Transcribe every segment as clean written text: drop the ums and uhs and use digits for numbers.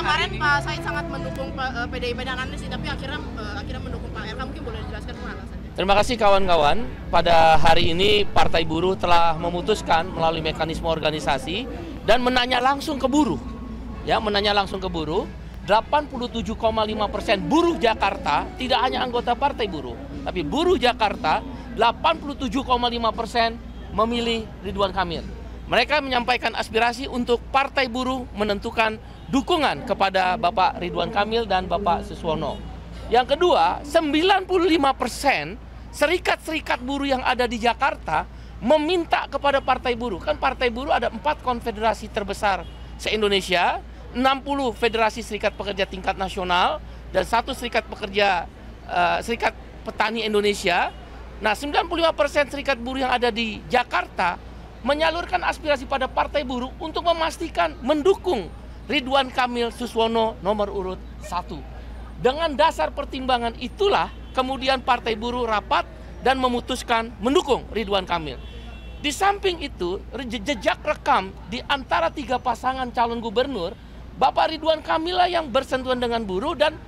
kemarin Pak Said sangat mendukung PDIP dan Anies, tapi akhirnya mendukung Pak RK. Mungkin boleh dijelaskan alasannya? Terima kasih kawan-kawan. Pada hari ini Partai Buruh telah memutuskan melalui mekanisme organisasi dan menanya langsung ke buruh. Ya, menanya langsung ke buruh. 87,5% buruh Jakarta, tidak hanya anggota Partai Buruh, tapi buruh Jakarta 87,5% memilih Ridwan Kamil. Mereka menyampaikan aspirasi untuk Partai Buruh menentukan dukungan kepada Bapak Ridwan Kamil dan Bapak Suswono. Yang kedua, 95% serikat-serikat buruh yang ada di Jakarta meminta kepada Partai Buruh. Kan Partai Buruh ada 4 konfederasi terbesar se-Indonesia, 60 federasi serikat pekerja tingkat nasional, dan 1 serikat pekerja serikat petani Indonesia. Nah, 95% serikat buruh yang ada di Jakarta menyalurkan aspirasi pada Partai Buruh untuk memastikan mendukung Ridwan Kamil Suswono nomor urut 1. Dengan dasar pertimbangan itulah kemudian Partai Buruh rapat dan memutuskan mendukung Ridwan Kamil. Di samping itu, jejak rekam di antara 3 pasangan calon gubernur, Bapak Ridwan Kamil lah yang bersentuhan dengan buruh, dan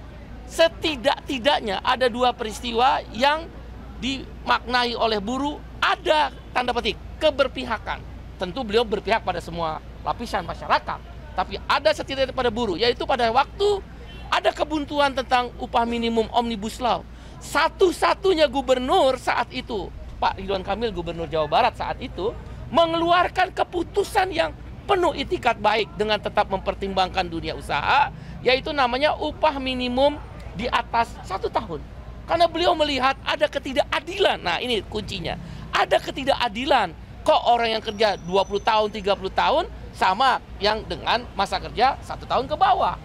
setidak-tidaknya ada 2 peristiwa yang dimaknai oleh buruh ada tanda petik keberpihakan. Tentu beliau berpihak pada semua lapisan masyarakat, tapi ada setidaknya pada buruh, yaitu pada waktu ada kebuntuan tentang upah minimum Omnibus Law. Satu-satunya gubernur saat itu, Pak Ridwan Kamil, gubernur Jawa Barat saat itu, mengeluarkan keputusan yang penuh itikat baik dengan tetap mempertimbangkan dunia usaha, yaitu namanya upah minimum di atas 1 tahun. Karena beliau melihat ada ketidakadilan. Nah, ini kuncinya. Ada ketidakadilan. Kok orang yang kerja 20 tahun, 30 tahun sama yang dengan masa kerja 1 tahun ke bawah.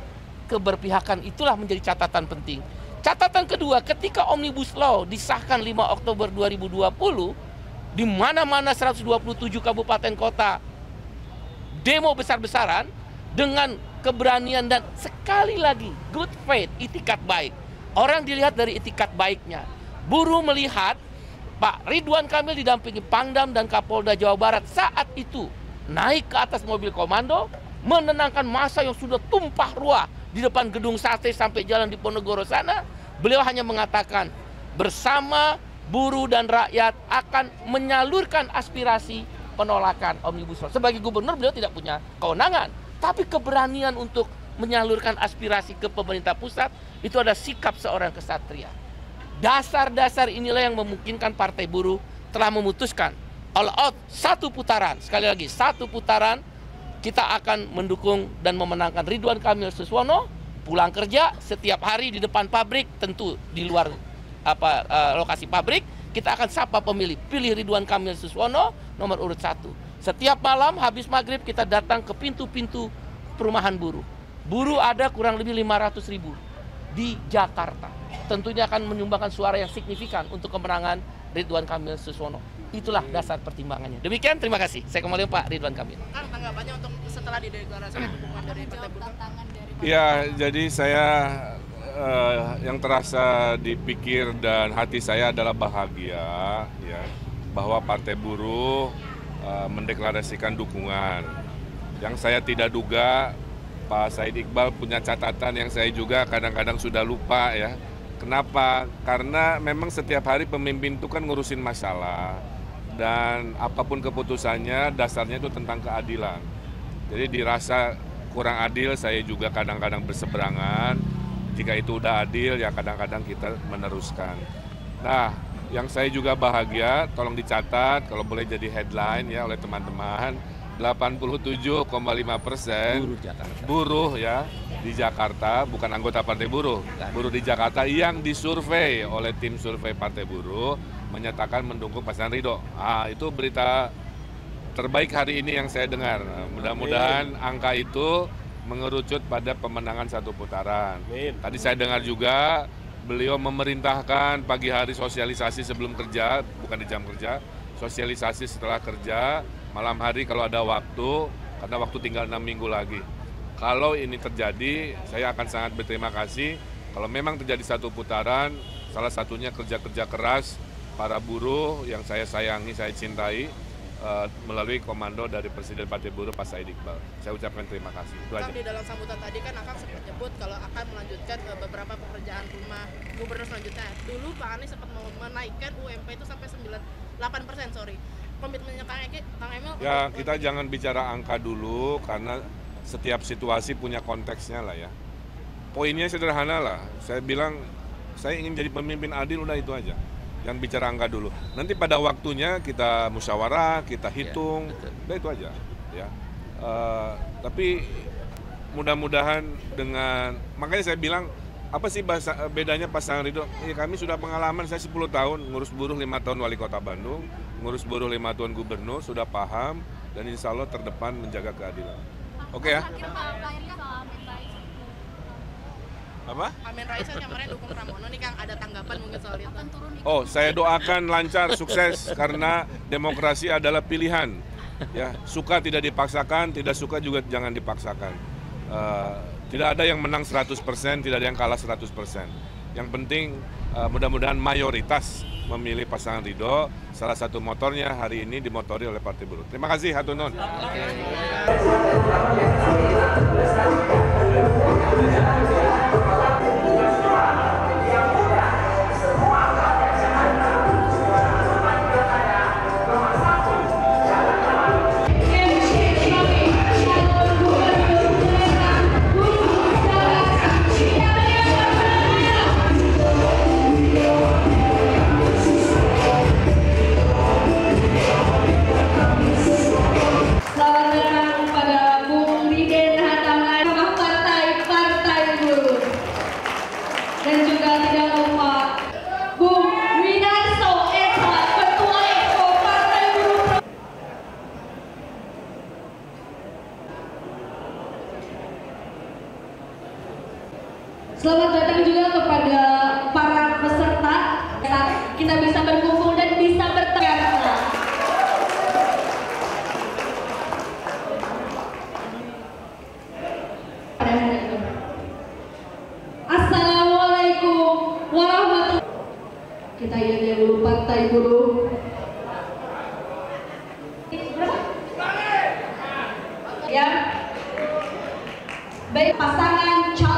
Keberpihakan itulah menjadi catatan penting. Catatan kedua, ketika Omnibus Law disahkan 5 Oktober 2020, di mana-mana 127 kabupaten kota demo besar-besaran dengan keberanian dan sekali lagi good faith, itikat baik. Orang dilihat dari itikat baiknya. Buruh melihat Pak Ridwan Kamil didampingi Pangdam dan Kapolda Jawa Barat saat itu naik ke atas mobil komando, menenangkan massa yang sudah tumpah ruah di depan gedung sate sampai jalan di Ponegoro sana. Beliau hanya mengatakan bersama buruh dan rakyat akan menyalurkan aspirasi penolakan Omnibus Law. Sebagai gubernur beliau tidak punya kewenangan, tapi keberanian untuk menyalurkan aspirasi ke pemerintah pusat itu ada sikap seorang kesatria. Dasar-dasar inilah yang memungkinkan Partai Buruh telah memutuskan all out 1 putaran. Sekali lagi 1 putaran kita akan mendukung dan memenangkan Ridwan Kamil Suswono. Pulang kerja setiap hari di depan pabrik, tentu di luar lokasi pabrik, kita akan sapa pemilih, pilih Ridwan Kamil Suswono nomor urut 1. Setiap malam habis maghrib kita datang ke pintu-pintu perumahan buruh. Buruh ada kurang lebih 500.000 di Jakarta. Tentunya akan menyumbangkan suara yang signifikan untuk kemenangan Ridwan Kamil Suswono. Itulah dasar pertimbangannya. Demikian, terima kasih. Saya kembali Pak Ridwan Kamil. Kan tanggapannya untuk setelah dideklarasikan dukungan dari Partai Buruh? Ya, jadi saya yang terasa dipikir dan hati saya adalah bahagia ya bahwa Partai Buruh mendeklarasikan dukungan. Yang saya tidak duga Pak Said Iqbal punya catatan yang saya juga kadang-kadang sudah lupa ya. Kenapa? Karena memang setiap hari pemimpin itu kan ngurusin masalah dan apapun keputusannya dasarnya itu tentang keadilan. Jadi dirasa kurang adil, saya juga kadang-kadang berseberangan. Jika itu udah adil, ya kadang-kadang kita meneruskan. Nah, yang saya juga bahagia, tolong dicatat, kalau boleh jadi headline ya oleh teman-teman, 87,5% buruh ya di Jakarta, bukan anggota Partai Buruh, buruh di Jakarta yang disurvei oleh tim survei Partai Buruh menyatakan mendukung pasangan Ridho. Itu berita terbaik hari ini yang saya dengar. Mudah-mudahan angka itu mengerucut pada pemenangan 1 putaran. Tadi saya dengar juga beliau memerintahkan pagi hari sosialisasi sebelum kerja, bukan di jam kerja, sosialisasi setelah kerja, malam hari kalau ada waktu, karena waktu tinggal 6 minggu lagi. Kalau ini terjadi, saya akan sangat berterima kasih. Kalau memang terjadi 1 putaran, salah satunya kerja-kerja keras para buruh yang saya sayangi, saya cintai, melalui komando dari Presiden Partai Buruh Pak Said Iqbal. Saya ucapkan terima kasih. Itu aja. Di dalam sambutan tadi kan Akang sempat akan melanjutkan beberapa pekerjaan rumah gubernur selanjutnya. Dulu Pak Anies sempat mau menaikkan UMP itu sampai 8%, sorry. Komitmennya Kang Emil? Ya, kita jangan bicara angka dulu karena setiap situasi punya konteksnya lah ya. Poinnya sederhana lah, saya bilang saya ingin jadi pemimpin adil, udah itu aja. Jangan bicara angka dulu. Nanti pada waktunya kita musyawarah, kita hitung, udah itu aja. Ya. Tapi mudah-mudahan dengan, makanya saya bilang, apa sih bedanya pasangan Ridho? Ya, kami sudah pengalaman, saya 10 tahun, ngurus buruh 5 tahun wali kota Bandung, ngurus buruh 5 tahun gubernur, sudah paham, dan insya Allah terdepan menjaga keadilan. Oke ya? Apa? Amin Rais kemarin dukung Pramono nih Kang, ada tanggapan mungkin soal itu? Oh, saya doakan lancar, sukses, karena demokrasi adalah pilihan. Ya, suka tidak dipaksakan, tidak suka juga jangan dipaksakan. Tidak ada yang menang 100%, tidak ada yang kalah 100%. Yang penting mudah-mudahan mayoritas memilih pasangan Ridho. Salah satu motornya hari ini dimotori oleh Partai Buruh. Terima kasih, hatur nuhun. Dan juga tidak lupa Bung Winarso Esa, Ketua Exco Partai Buruh. Selamat datang juga kepada para peserta. Kita bisa berkumpul dan bisa bertanya. Pada hari ini. Assalamualaikum warahmatullahi wabarakatuh. Kita ianya dulu Partai Buruh. Ya. Baik pasangan calon